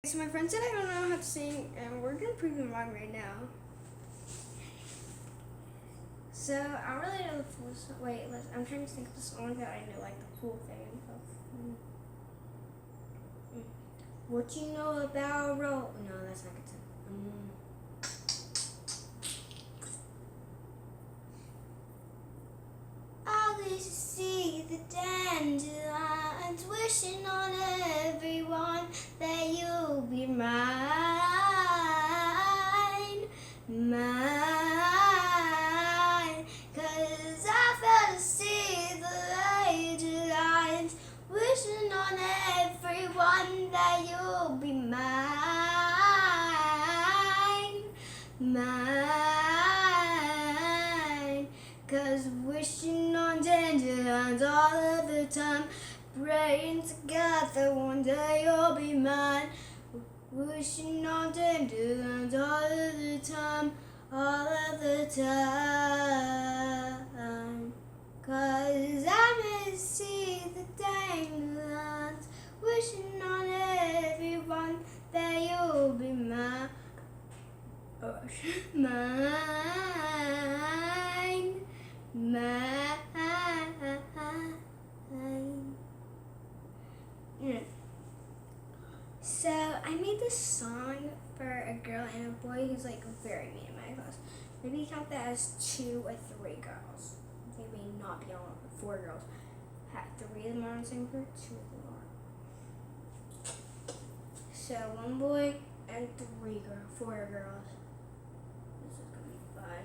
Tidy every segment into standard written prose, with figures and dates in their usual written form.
So my friend said I don't know how to sing, and we're gonna prove them wrong right now. So I really know the full song. Wait, I'm trying to think of the song that I know, like the full thing of. What you know about roll? No, that's not good. I wish to see the dandelions, wishing on everyone that you'll be mine, mine. 'Cause I fell to see the dandelions, wishing on everyone that you'll be mine, mine. 'Cause wishing on dandelions all of the time, praying together one day you'll be mine. Wishing on dandelions all of the time, all of the time. 'Cause I miss see the dandelions, wishing on everyone that you'll be mine. Mine, mine. So I made this song for a girl and a boy who's like very mean in my class. Maybe count that as 2 or 3 girls. They may not be all 4 girls. 3 of them are on the same group, 2 of them are. So 1 boy and 4 girls. This is gonna be fun.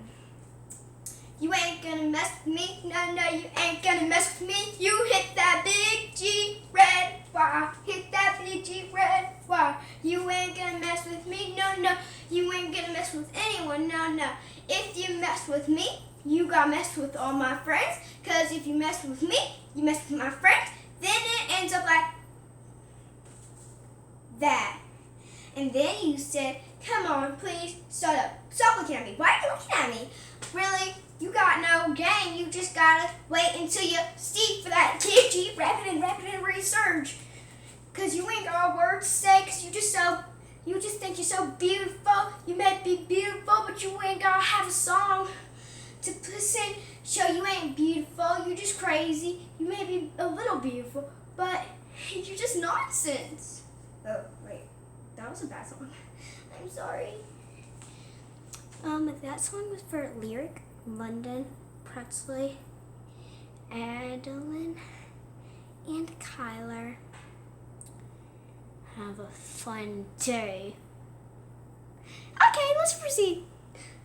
You ain't gonna mess with me, no, you ain't gonna mess with me. You hit that big G red wire, hit that big G red wire. You ain't gonna mess with me, no, you ain't gonna mess with anyone, no. If you mess with me, you gotta mess with all my friends. 'Cause if you mess with me, you mess with my friends. Then it ends up like that. And then you said, come on, please, shut up. Stop looking at me. Why are you looking at me? Really? You got no game. You just gotta wait until you see for that TG rapid and resurge. 'Cause you ain't got words to say, 'cause you just think you're so beautiful. You may be beautiful, but you ain't gotta have a song to sing. Show you ain't beautiful. You're just crazy. You may be a little beautiful, but you're just nonsense. Oh, wait. That was a bad song. I'm sorry. That song was for Lyric, London, Pretzley, Adeline, and Kyler. Have a fun day. Okay, let's proceed.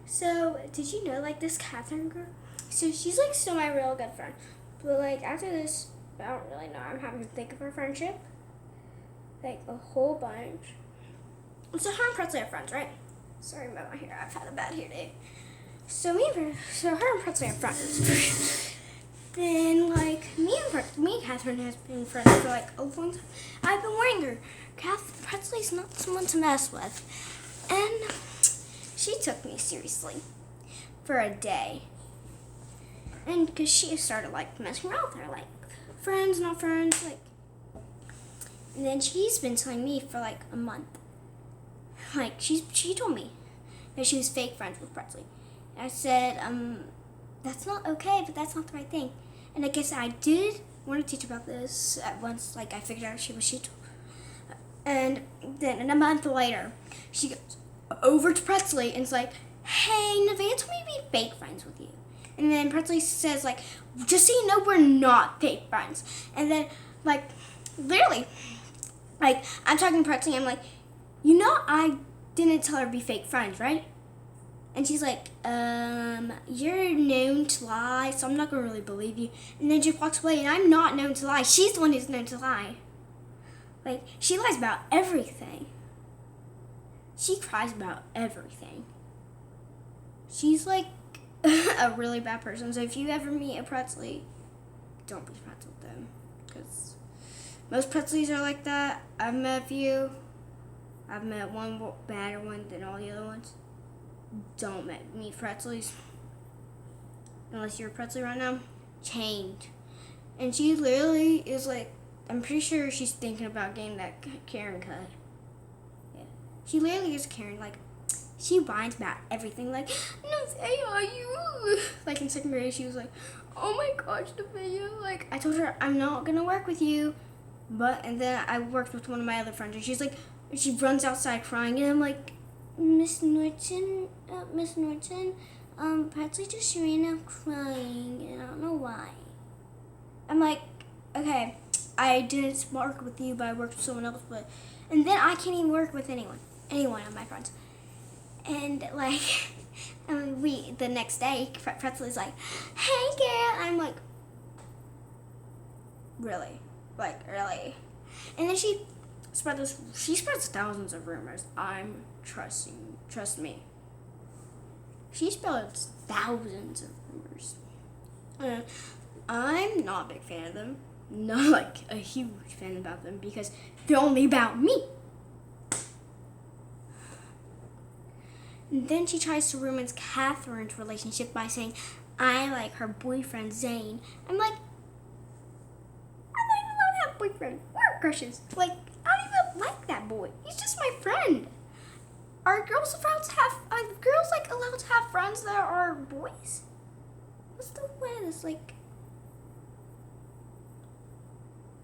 So, did you know, like, this Catherine girl? So, she's, like, still my real good friend. But, like, after this, I don't really know. I'm having to think of our friendship. Like, a whole bunch. So, her and Pretzley are friends, right? Sorry about my hair. I've had a bad hair day. So, her and Pretzley are friends. Then, like, me and Catherine has been friends for, like, a long time. I've been warning her. Pretzley's not someone to mess with. And she took me seriously for a day. And because she started, like, messing around with her, like, friends, not friends, like. And then she's been telling me for, like, a month. Like, she told me that she was fake friends with Pretzley. And I said, that's not okay, but that's not the right thing. And I guess I did want to teach about this at once, like, I figured out she was she. And then a month later, she goes over to Pretzley and is like, hey, Nevaeh told me to be fake friends with you. And then Pretzley says, like, just so you know, we're not fake friends. And then, like, literally, like, I'm talking to Pretzley, I'm like, you know I didn't tell her to be fake friends, right? And she's like, you're known to lie, so I'm not going to really believe you. And then she walks away, and I'm not known to lie. She's the one who's known to lie. Like, she lies about everything. She cries about everything. She's, like, a really bad person. So if you ever meet a Pretzley, don't be friends with them. Because most Pretzleys are like that. I've met a few. I've met one badder one than all the other ones. Don't meet Pretzleys. Unless you're a Pretzley right now. Change. And she literally is like, I'm pretty sure she's thinking about getting that Karen cut. She literally is Karen. Like, she whines about everything. Like, Nevaeh, are you? Like, in second grade, she was like, oh my gosh, Nevaeh. Like, I told her, I'm not going to work with you. And then I worked with one of my other friends, and she's like, she runs outside crying, and I'm like, Miss Norton, Patsy just ran out crying, and I don't know why. I'm like, okay, I didn't work with you, but I worked with someone else, and then I can't even work with anyone of my friends. And like, the next day, Pretzel is like, hey girl, I'm like, really? Like, really? And then she spreads thousands of rumors. Trust me. She spreads thousands of rumors. I'm not a big fan of them. Not like a huge fan about them because they're only about me. And then she tries to ruin Catherine's relationship by saying, I like her boyfriend, Zane. I'm like, I don't even have boyfriend or crushes. Like, I don't even like that boy. He's just my friend. Are girls allowed to have friends that are boys? What's the way this, like,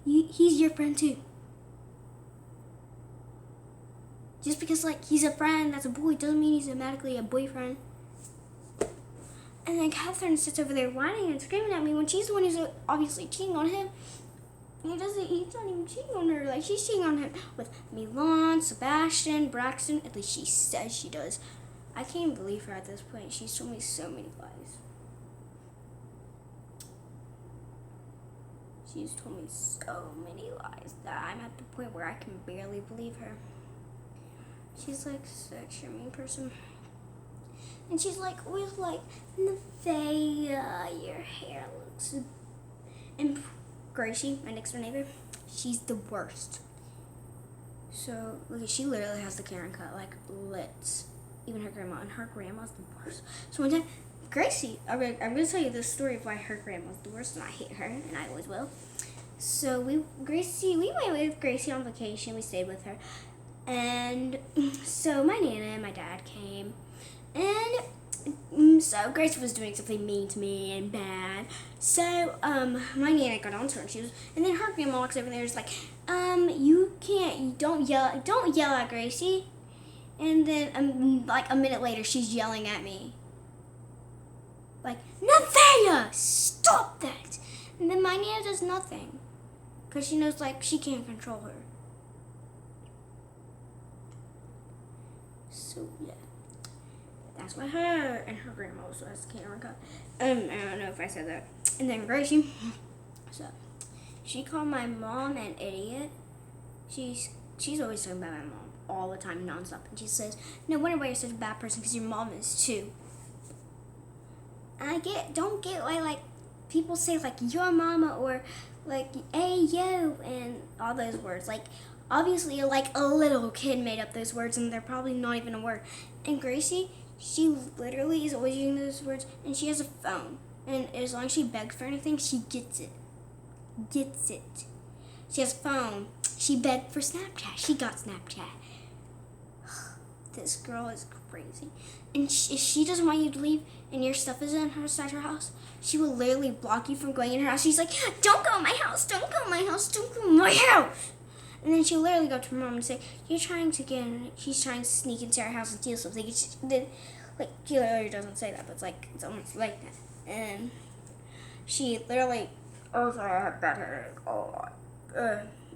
he's your friend too. Just because, like, he's a friend that's a boy doesn't mean he's automatically a boyfriend. And then Catherine sits over there whining and screaming at me when she's the one who's obviously cheating on him. He's not even cheating on her. Like, she's cheating on him with Milan, Sebastian, Braxton. At least she says she does. I can't believe her at this point. She's told me so many lies. She's told me so many lies that I'm at the point where I can barely believe her. She's like such a mean person. And she's like always like, Nevaeh, your hair looks. And Gracie, my next door neighbor, she's the worst. So look, she literally has the Karen cut, like lit. Even her grandma, and her grandma's the worst. So one time, Gracie, I'm gonna tell you the story of why her grandma's the worst, and I hate her, and I always will. So we went with Gracie on vacation. We stayed with her. And so my Nana and my dad came, and so Grace was doing something mean to me and bad. So my Nana got on to her, and then her grandma walks over there and is like, don't yell at Gracie. And then like a minute later, she's yelling at me, like, Nevaeh, stop that. And then my Nana does nothing, because she knows, like, she can't control her. So yeah, that's why her and her grandma also has the camera cut. I don't know if I said that. And then Gracie, so she called my mom an idiot. She's always talking about my mom all the time, nonstop. And she says, no wonder why you're such a bad person, because your mom is too. And don't get why, like, people say, like, your mama, or like, hey yo, and all those words. Like, obviously, like, a little kid made up those words, and they're probably not even a word. And Gracie, she literally is always using those words, and she has a phone. And as long as she begs for anything, she gets it. She has a phone. She begged for Snapchat. She got Snapchat. This girl is crazy. And if she doesn't want you to leave and your stuff is inside her house, she will literally block you from going in her house. She's like, don't go in my house. Don't go in my house. Don't go in my house. And then she'll literally go to her mom and say, she's trying to sneak into our house and steal something. She literally doesn't say that, but it's almost like that. And she literally, oh, sorry, I have bad headache. Oh,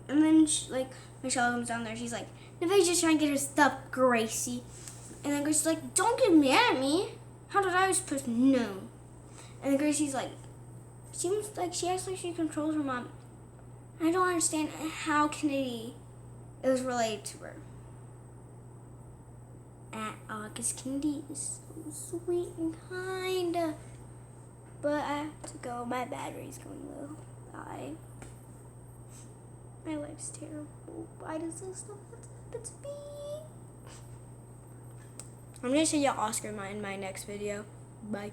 and then Michelle comes down there. She's like, Nevaeh's just trying to get her stuff, Gracie. And then Gracie's like, don't get mad at me. How did I was supposed to know? And then Gracie's like, seems like she acts like she controls her mom. I don't understand how Kennedy is related to her at all, because Kennedy is so sweet and kind. But I have to go. My battery's going low. Bye. My life's terrible. Why does this stuff happen to me? I'm going to show you Oscar in my next video. Bye.